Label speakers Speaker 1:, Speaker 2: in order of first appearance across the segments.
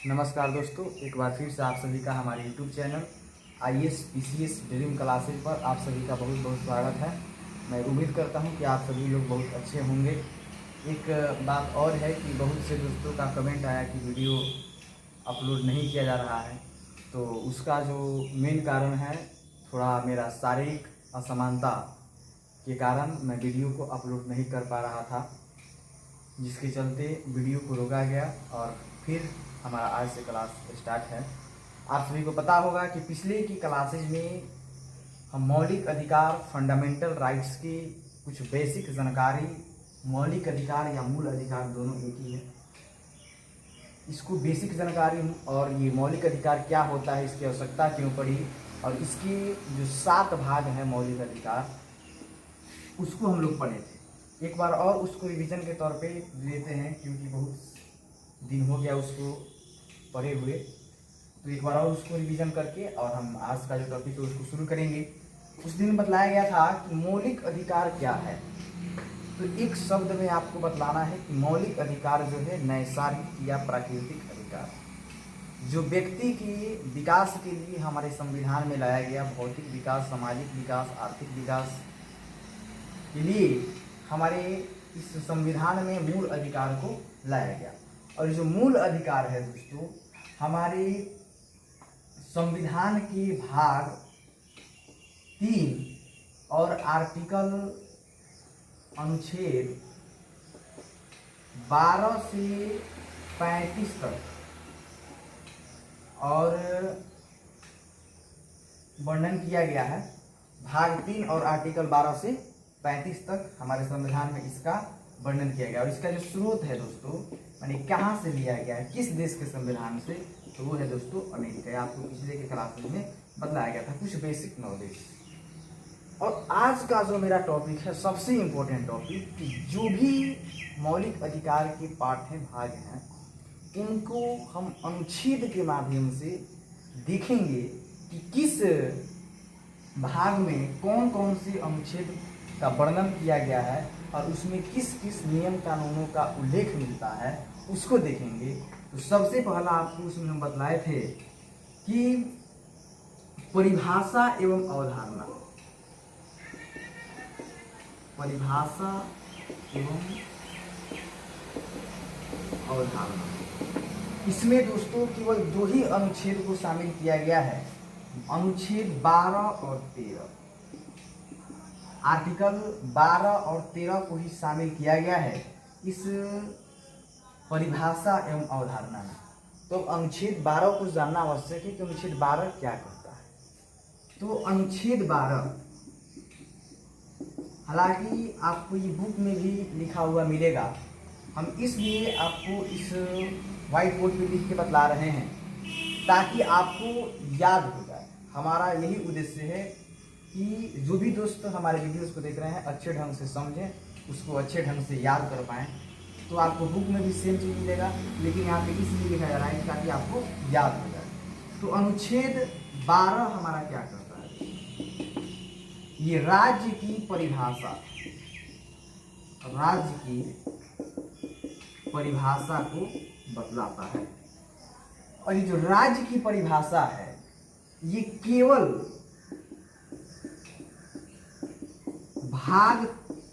Speaker 1: नमस्कार दोस्तों, एक बार फिर से आप सभी का हमारे YouTube channel IAS PCS dream classes पर आप सभी का बहुत बहुत स्वागत है। मैं उम्मीद करता हूं कि आप सभी लोग बहुत अच्छे होंगे। एक बात और है कि बहुत से दोस्तों का कमेंट आया कि वीडियो अपलोड नहीं किया जा रहा है, तो उसका जो मेन कारण है थोड़ा मेरा शारीरिक असमानता के कारण मैं वीडियो को अपलोड नहीं कर पा रहा था, जिसके चलते वीडियो को रोका गया और फिर हमारा आज से क्लास स्टार्ट है। आप सभी को पता होगा कि पिछले की क्लासेज में हम मौलिक अधिकार फंडामेंटल राइट्स की कुछ बेसिक जानकारी, मौलिक अधिकार या मूल अधिकार दोनों एक ही है, इसको बेसिक जानकारी और ये मौलिक अधिकार क्या होता है, इसकी आवश्यकता क्यों पड़ी और इसके जो 7 भाग हैं मौलिक अधिकार, उसको हम लोग पढ़े थे। एक बार और उसको रिवीजन के तौर पे लेते हैं, क्योंकि बहुत दिन हो गया उसको पढ़े हुए, तो एक बार और उसको रिवीजन करके और हम आज का जो टॉपिक है उसको शुरू करेंगे। उस दिन बतलाया गया था कि मौलिक अधिकार क्या है, तो एक शब्द में आपको बतलाना है कि मौलिक अधिकार जो है नैसर्गिक या प्राकृतिक अधिकार, जो व्यक्ति के विकास के लिए हमारे संविधान में लाया गया, भौतिक विकास, सामाजिक विकास, आर्थिक विकास के लिए हमारे इस संविधान में मूल अधिकार को लाया गया। और जो मूल अधिकार है दोस्तों, हमारे संविधान के भाग 3 और आर्टिकल अनुच्छेद 12 से 35 तक और वर्णन किया गया है। भाग 3 और आर्टिकल 12 से 35 तक हमारे संविधान में इसका वर्णन किया गया। और इसका जो स्रोत है दोस्तों, यानी कहाँ से लिया गया है, किस देश के संविधान से, तो वो है दोस्तों अमेरिका। आपको पिछले के क्लास में बताया गया था कुछ बेसिक नॉलेज। और आज का जो मेरा टॉपिक है सबसे इम्पोर्टेंट टॉपिक, कि जो भी मौलिक अधिकार के पाठ हैं, भाग हैं, इनको हम अनुच्छेद के माध्यम से देखेंगे कि किस भाग में कौन कौन से अनुच्छेद का वर्णन किया गया है और उसमें किस किस नियम कानूनों का उल्लेख मिलता है, उसको देखेंगे। तो सबसे पहला आपको उसमें हम बतलाए थे कि परिभाषा एवं अवधारणा, परिभाषा एवं अवधारणा, इसमें दोस्तों केवल 2 ही अनुच्छेद को शामिल किया गया है, अनुच्छेद 12 और 13। आर्टिकल 12 और 13 को ही शामिल किया गया है इस परिभाषा एवं अवधारणा में। तो अनुच्छेद 12 को जानना आवश्यक है कि अनुच्छेद 12 क्या करता है। तो अनुच्छेद 12, हालांकि आपको ये बुक में भी लिखा हुआ मिलेगा, हम इसलिए आपको इस व्हाइट बोर्ड पे लिख के बतला रहे हैं ताकि आपको याद हो जाए। हमारा यही उद्देश्य है कि जो भी दोस्त हमारे वीडियोस को देख रहे हैं अच्छे ढंग से समझें, उसको अच्छे ढंग से याद कर पाएँ। तो आपको बुक में भी सेम चीज़ मिलेगा, लेकिन यहाँ पे इसलिए लिखा जा रहा है ताकि आपको याद हो जाए। तो अनुच्छेद 12 हमारा क्या करता है, ये राज्य की परिभाषा, राज्य की परिभाषा को बतलाता है। और ये जो राज्य की परिभाषा है, ये केवल भाग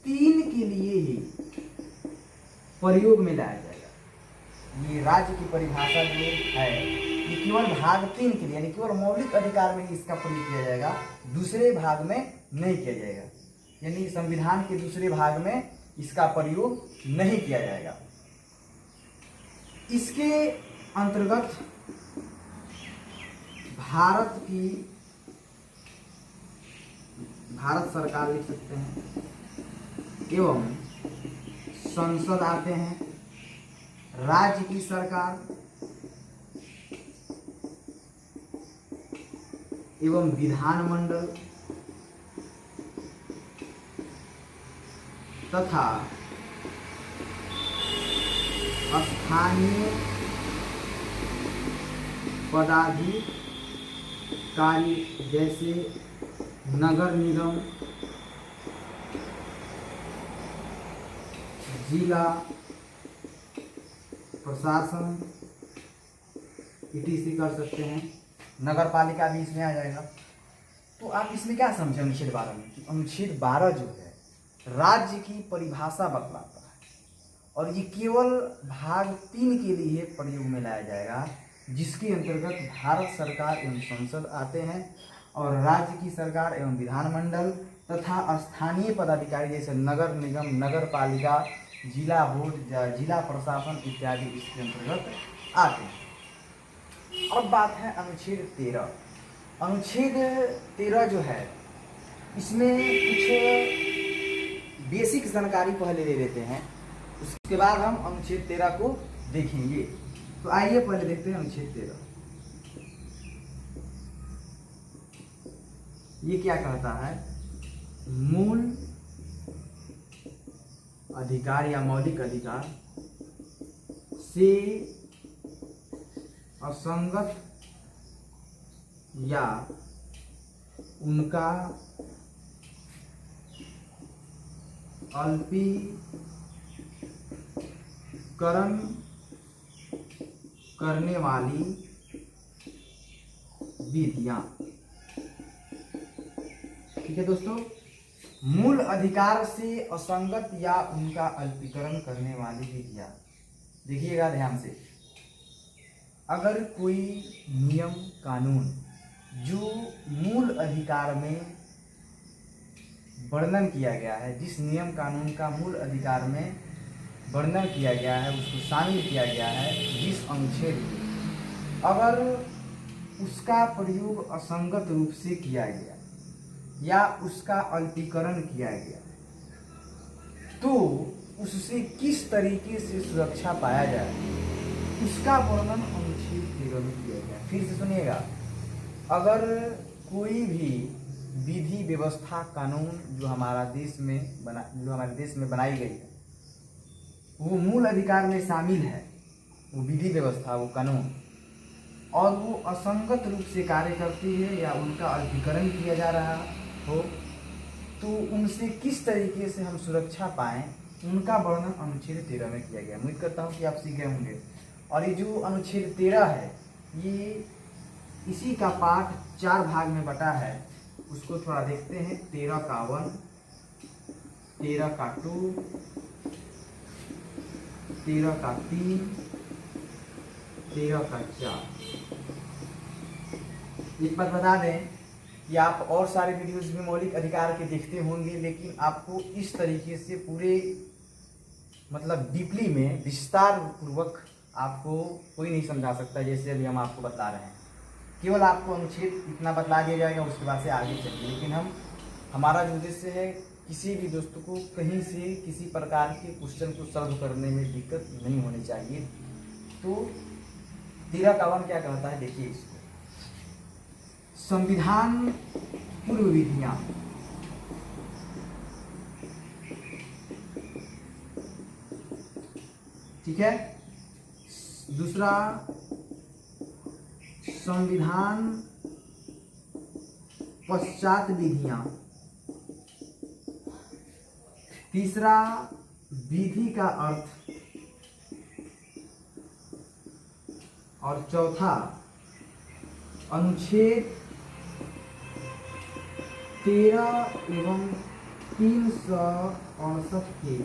Speaker 1: 3 के लिए ही प्रयोग में लाया जाएगा। ये राज्य की परिभाषा जो है, ये केवल भाग 3 के लिए, यानी केवल मौलिक अधिकार में ही इसका प्रयोग किया जाएगा, दूसरे भाग में नहीं किया जाएगा। यानी संविधान के दूसरे भाग में इसका प्रयोग नहीं किया जाएगा। इसके अंतर्गत भारत सरकार लिख सकते हैं एवं संसद आते हैं, राज्य की सरकार एवं विधानमंडल तथा स्थानीय पदाधिकारी जैसे नगर निगम, जिला प्रशासन ETC कर सकते हैं, नगर पालिका भी इसमें आ जाएगा। तो आप इसमें क्या समझे अनुच्छेद 12 में कि अनुच्छेद 12 जो है राज्य की परिभाषा बतलाता है और ये केवल भाग 3 के लिए प्रयोग में लाया जाएगा, जिसके अंतर्गत भारत सरकार एवं संसद आते हैं और राज्य की सरकार एवं विधानमंडल तथा स्थानीय पदाधिकारी जैसे नगर निगम, नगर पालिका, जिला बोर्ड, जिला प्रशासन इत्यादि इसके अंतर्गत आते हैं। अब बात है अनुच्छेद 13। अनुच्छेद 13 जो है इसमें कुछ बेसिक जानकारी पहले ले लेते हैं, उसके बाद हम अनुच्छेद 13 को देखेंगे। तो आइए पहले देखते हैं अनुच्छेद 13। ये क्या कहता है? मूल अधिकार या मौलिक अधिकार से असंगत या उनका अल्पीकरण करने वाली विधियां। ठीक है दोस्तों, मूल अधिकार से असंगत या उनका अल्पीकरण करने वाली विधियां। देखिएगा ध्यान से, अगर कोई नियम कानून जो मूल अधिकार में वर्णन किया गया है, जिस नियम कानून का मूल अधिकार में वर्णन किया गया है, उसको शामिल किया गया है जिस अनुच्छेद में, अगर उसका प्रयोग असंगत रूप से किया गया या उसका अल्पीकरण किया गया तो उससे किस तरीके से सुरक्षा पाया जाए, उसका वर्णन अनुच्छेद 13 में किया गया। फिर से सुनिएगा, अगर कोई भी विधि व्यवस्था कानून जो हमारे देश में बनाई गई है वो मूल अधिकार में शामिल है, वो विधि व्यवस्था, वो कानून, और वो असंगत रूप से कार्य करती है या उनका अल्पीकरण किया जा रहा हो, तो उनसे किस तरीके से हम सुरक्षा पाएं, उनका वर्णन अनुच्छेद 13 में किया गया। उम्मीद करता हूँ कि आप सीख गए होंगे। और ये जो अनुच्छेद 13 है ये इसी का पाठ 4 भाग में बटा है, उसको थोड़ा देखते हैं। 13 का 1, 13 का 2, 13 का 3, 13 का 4। एक बात बता दें कि आप और सारे वीडियोस भी मौलिक अधिकार के देखते होंगे, लेकिन आपको इस तरीके से पूरे मतलब डीपली में विस्तार पूर्वक आपको कोई नहीं समझा सकता जैसे अभी हम आपको बता रहे हैं। केवल आपको अनुच्छेद इतना बतला दिया जाएगा, उसके बाद से आगे चलिए। लेकिन हमारा जो उद्देश्य है, किसी भी दोस्त को कहीं से किसी प्रकार के क्वेश्चन को सॉल्व करने में दिक्कत नहीं होनी चाहिए। तो 13 का 1 क्या कहता है, देखिए इसको। संविधान पूर्व विधियां। ठीक है। दूसरा, संविधान पश्चात विधियां। तीसरा, विधि का अर्थ। और चौथा, अनुच्छेद 13 एवं 368 के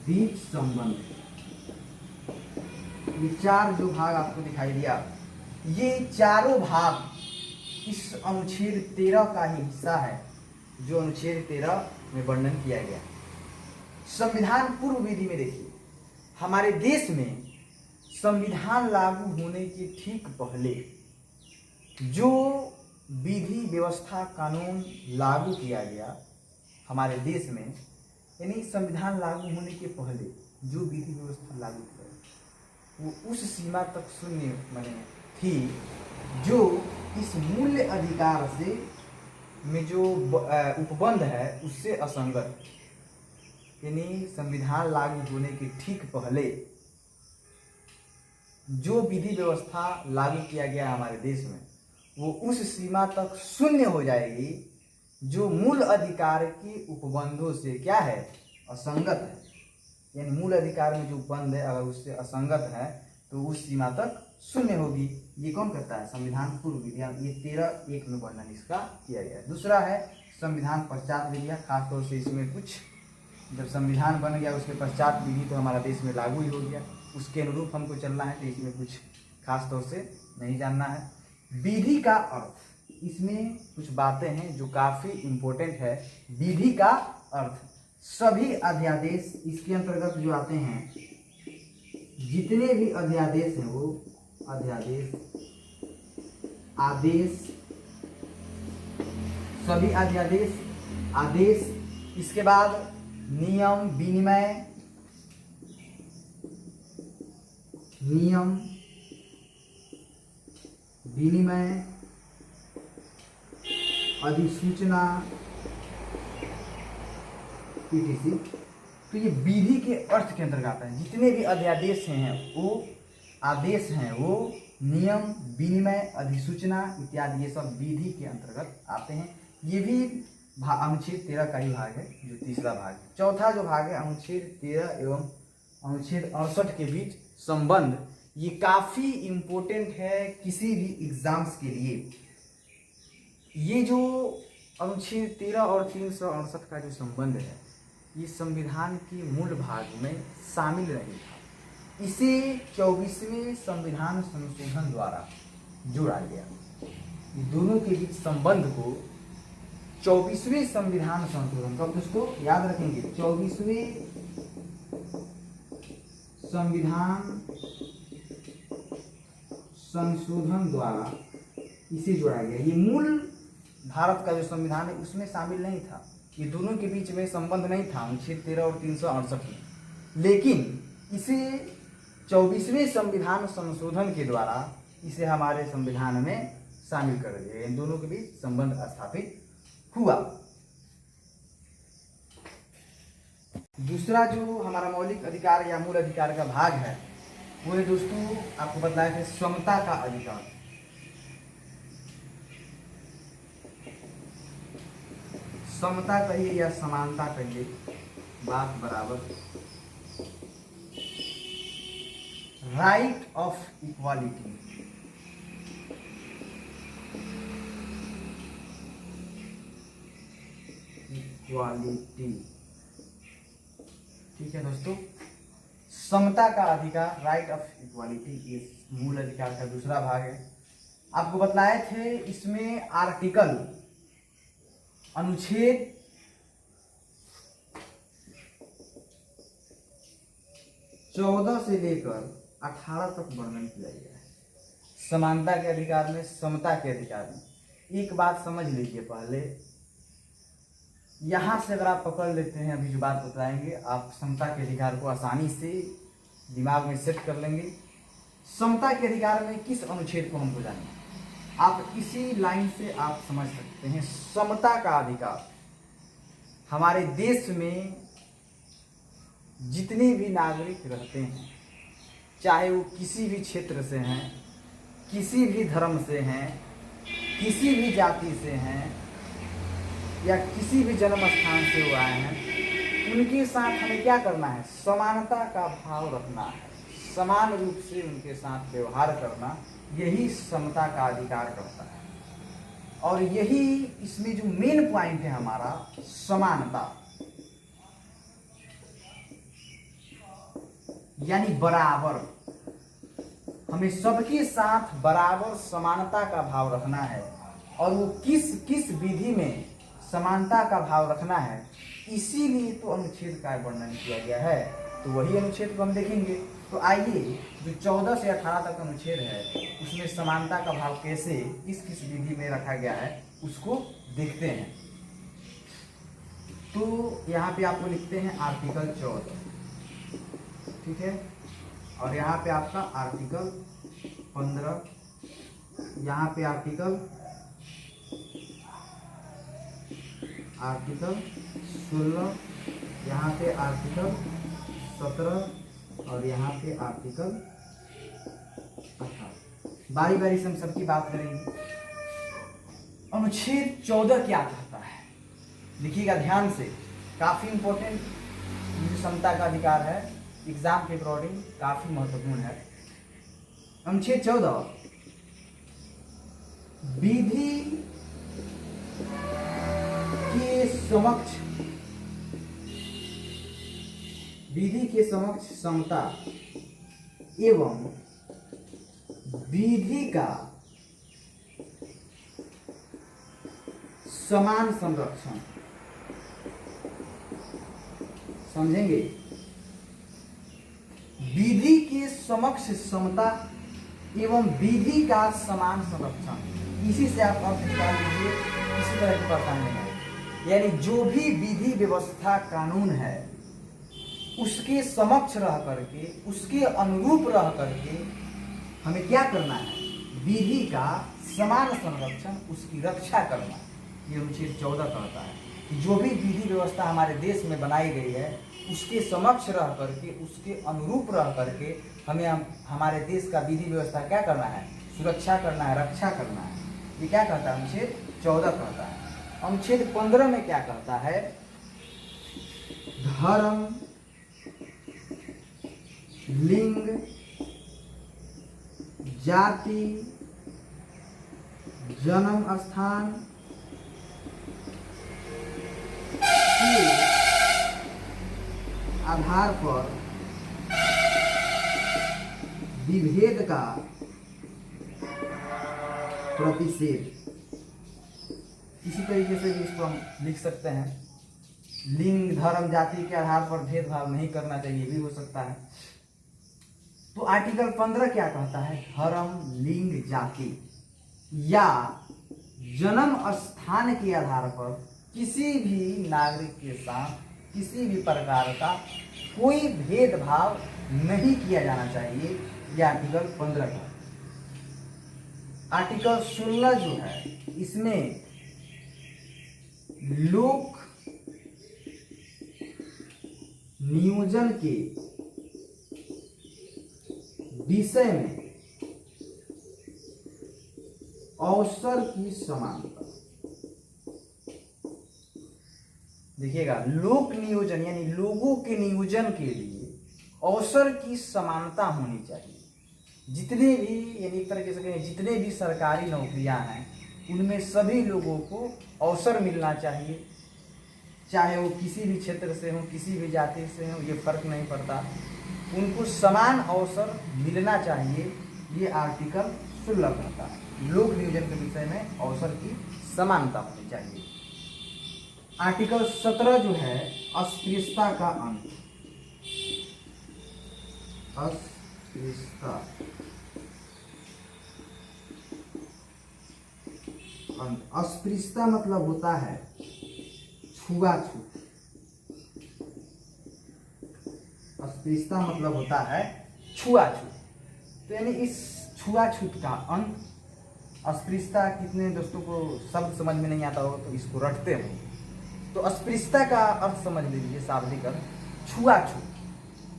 Speaker 1: बीच संबंध। ये 4 जो भाग आपको दिखाई दिया, ये चारों भाग इस अनुच्छेद 13 का ही हिस्सा है, जो अनुच्छेद 13 में वर्णन किया गया। संविधान पूर्व विधि में देखिए, हमारे देश में संविधान लागू होने के ठीक पहले जो विधि व्यवस्था कानून लागू किया गया हमारे देश में, यानी संविधान लागू होने के पहले जो विधि व्यवस्था लागू किया वो उस सीमा तक शून्य माने थी जो इस मूल्य अधिकार से में जो उपबंध है उससे असंगत। यानी संविधान लागू होने के ठीक पहले जो विधि व्यवस्था लागू किया गया हमारे देश में वो उस सीमा तक शून्य हो जाएगी जो मूल अधिकार के उपबंधों से क्या है, असंगत है। यानी मूल अधिकार में जो उपबंध है अगर उससे असंगत है तो उस सीमा तक शून्य होगी। ये कौन करता है? संविधान पूर्व विधियां। ये 13(1) में वर्णन इसका किया गया है। दूसरा है संविधान पश्चात विधियां। खासतौर से इसमें कुछ जब संविधान बन गया उसके पश्चात विधि तो हमारा देश में लागू ही हो गया, उसके अनुरूप हमको चलना है, तो इसमें कुछ खास तौर से नहीं जानना है। विधि का अर्थ, इसमें कुछ बातें हैं जो काफ़ी इम्पोर्टेंट है। विधि का अर्थ सभी अध्यादेश इसके अंतर्गत जो आते हैं, जितने भी अध्यादेश हैं वो अध्यादेश, आदेश, सभी अध्यादेश, आदेश, इसके बाद नियम विनिमय, नियम विनिमय, अधिसूचना, पीटीसी। तो ये विधि के अर्थ के अंतर्गत आता है। जितने भी अध्यादेश हैं वो आदेश हैं, वो नियम विनिमय, अधिसूचना इत्यादि, ये सब विधि के अंतर्गत आते हैं। ये भी अनुच्छेद 13 का ही भाग है, जो तीसरा भाग है। चौथा जो भाग है अनुच्छेद 13 एवं अनुच्छेद 68 के बीच संबंध, ये काफी इम्पोर्टेंट है किसी भी एग्जाम्स के लिए। ये जो अनुच्छेद 13 और 368 का जो संबंध है, ये संविधान की मूल भाग में शामिल नहीं था। इसे 24वें संविधान संशोधन द्वारा जोड़ा गया। दोनों के बीच संबंध को 24वें संविधान संशोधन, तो उसको याद रखेंगे, 24वें संविधान संशोधन द्वारा इसे जोड़ा गया। ये मूल भारत का जो संविधान है उसमें शामिल नहीं था। ये दोनों के बीच में संबंध नहीं था अनुच्छेद 13 और 368 में, लेकिन इसे 24वें संविधान संशोधन के द्वारा इसे हमारे संविधान में शामिल कर दिया। इन दोनों के बीच संबंध स्थापित हुआ। दूसरा जो हमारा मौलिक अधिकार या मूल अधिकार का भाग है वो है दोस्तों, आपको बताया था समता का अधिकार। समता कहिए या समानता कहिए, बात बराबर, राइट ऑफ इक्वालिटी। इक्वालिटी, ठीक है दोस्तों। समता का अधिकार, राइट ऑफ इक्वालिटी, ये मूल अधिकार का दूसरा भाग है। आपको बतलाए थे इसमें आर्टिकल, अनुच्छेद 14 से लेकर 18 तक वर्णन किया गया है समानता के अधिकार में, समता के अधिकार में। एक बात समझ लीजिए पहले, यहां से अगर आप पकड़ लेते हैं, अभी जो बात बताएंगे आप समता के अधिकार को आसानी से दिमाग में सेट कर लेंगे। समता के अधिकार में किस अनुच्छेद को हमको जानना है, आप इसी लाइन से आप समझ सकते हैं। समता का अधिकार, हमारे देश में जितने भी नागरिक रहते हैं, चाहे वो किसी भी क्षेत्र से हैं, किसी भी धर्म से हैं, किसी भी जाति से हैं, या किसी भी जन्म स्थान से वो आए हैं, उनके साथ हमें क्या करना है? समानता का भाव रखना है, समान रूप से उनके साथ व्यवहार करना, यही समता का अधिकार करता है। और यही इसमें जो मेन पॉइंट है हमारा, समानता, यानी बराबर, हमें सबके साथ बराबर समानता का भाव रखना है। और वो किस किस विधि में समानता का भाव रखना है, इसीलिए तो अनुच्छेद का वर्णन किया गया है। तो वही अनुच्छेद को हम देखेंगे। तो आइए, जो 14 से 18 तक अनुच्छेद है उसमें समानता का भाव कैसे किस किस विधि में रखा गया है उसको देखते हैं। तो यहाँ पे आपको लिखते हैं आर्टिकल 14, ठीक है, और यहाँ पे आपका आर्टिकल 15, यहाँ पे आर्टिकल 16, यहाँ पे आर्टिकल 17 और यहाँ पे आर्टिकल 18। बारी बारी से हम सबकी बात करेंगे। अनुच्छेद 14 क्या कहता है, लिखिएगा ध्यान से, काफी इंपॉर्टेंट। समता का अधिकार है, एग्जाम के अकॉर्डिंग काफी महत्वपूर्ण है। अनुच्छेद 14 विधि के समक्ष समता एवं विधि का समान संरक्षण। समझेंगे? विधि के समक्ष समता एवं विधि का समान संरक्षण, इसी से आप अर्थ निकाल लीजिए, किसी तरह की परेशानी नहीं है। यानी जो भी विधि व्यवस्था कानून है उसके समक्ष रह करके, उसके अनुरूप रह करके हमें क्या करना है? विधि का समान संरक्षण, उसकी रक्षा करना। ये अनुच्छेद 14 कहता है कि जो भी विधि व्यवस्था हमारे देश में बनाई गई है उसके समक्ष रह करके, उसके अनुरूप रह करके हमें हमारे देश का विधि व्यवस्था क्या करना है? सुरक्षा करना है, रक्षा करना है। ये क्या कहता है? अनुच्छेद 14 कहता है। अनुच्छेद 15 में क्या कहता है? धर्म, लिंग, जाति, जन्म स्थान के आधार पर विभेद का प्रतिषेध। इसी तरीके से भी इसको हम लिख सकते हैं, लिंग, धर्म, जाति के आधार पर भेदभाव नहीं करना चाहिए, भी हो सकता है। तो आर्टिकल 15 क्या कहता है? धर्म, लिंग, जाति या जन्म स्थान के आधार पर किसी भी नागरिक के साथ किसी भी प्रकार का कोई भेदभाव नहीं किया जाना चाहिए। यह आर्टिकल 15 का। आर्टिकल 16 जो है इसमें लोक नियोजन के विषय में अवसर की समानता। देखिएगा, लोक नियोजन यानी लोगों के नियोजन के लिए अवसर की समानता होनी चाहिए। जितने भी, यानी एक तरीके से कहें, जितने भी सरकारी नौकरियां हैं उनमें सभी लोगों को अवसर मिलना चाहिए, चाहे वो किसी भी क्षेत्र से हो, किसी भी जाति से हो, ये फर्क नहीं पड़ता, उनको समान अवसर मिलना चाहिए। ये आर्टिकल 16 कहता है। लोक नियोजन के विषय में अवसर की समानता होनी चाहिए। आर्टिकल 17 जो है अस्पृश्यता का अंत। अस्पृश्यता अंत। अस्पृश्यता मतलब होता है छुआछूत। अस्पृश्यता मतलब होता है छुआछूत। तो यानी इस छुआछूत का अंत। अस्पृश्यता कितने दोस्तों को शब्द समझ में नहीं आता हो तो इसको रटते हो। तो अस्पृश्यता का अर्थ समझ लीजिए, शाब्दिक अर्थ छुआछूत।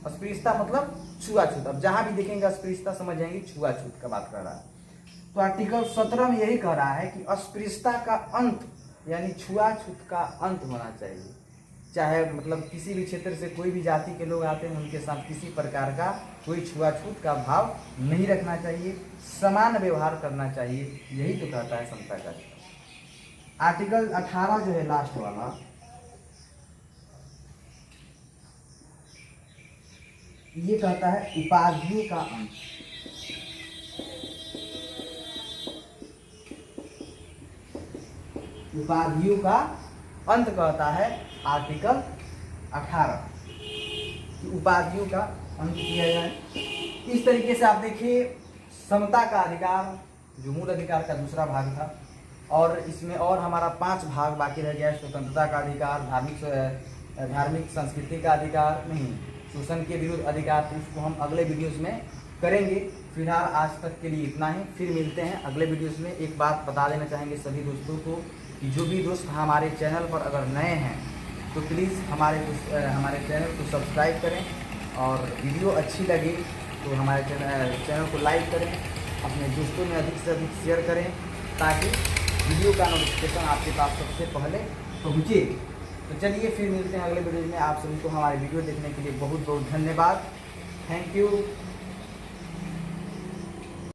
Speaker 1: अस्पृश्यता मतलब छुआछूत। अब जहां भी देखेंगे अस्पृश्यता समझ जाएंगे छुआछूत का बात कर रहा है। तो आर्टिकल 17 में यही कह रहा है कि अस्पृश्यता का अंत यानी छुआछूत का अंत होना चाहिए। चाहे मतलब किसी भी क्षेत्र से कोई भी जाति के लोग आते हैं, उनके साथ किसी प्रकार का कोई छुआछूत का भाव नहीं रखना चाहिए, समान व्यवहार करना चाहिए। यही तो कहता है समता का। आर्टिकल 18 जो है लास्ट वाला, ये कहता है उपाधियों का अंत। उपाधियों का अंत कहता है आर्टिकल 18 कि उपाधियों का अंत किया जाए। इस तरीके से आप देखिए, समता का अधिकार जो मूल अधिकार का दूसरा भाग था, और इसमें और हमारा 5 भाग बाकी रह गया। स्वतंत्रता का अधिकार, धार्मिक संस्कृति का अधिकार, नहीं, शोषण के विरुद्ध अधिकार। तो उसको हम अगले वीडियोस में करेंगे। फिलहाल आज तक के लिए इतना ही, फिर मिलते हैं अगले वीडियोस में। एक बात बता देना चाहेंगे सभी दोस्तों को कि जो भी दोस्त हमारे चैनल पर अगर नए हैं तो प्लीज़ हमारे चैनल को सब्सक्राइब करें, और वीडियो अच्छी लगे तो हमारे चैनल को लाइक करें, अपने दोस्तों में अधिक से अधिक शेयर करें, ताकि वीडियो का नोटिफिकेशन आपके पास सबसे पहले पहुँचे। तो चलिए फिर मिलते हैं अगले वीडियो में। आप सभी को हमारे वीडियो देखने के लिए बहुत बहुत धन्यवाद। Thank you.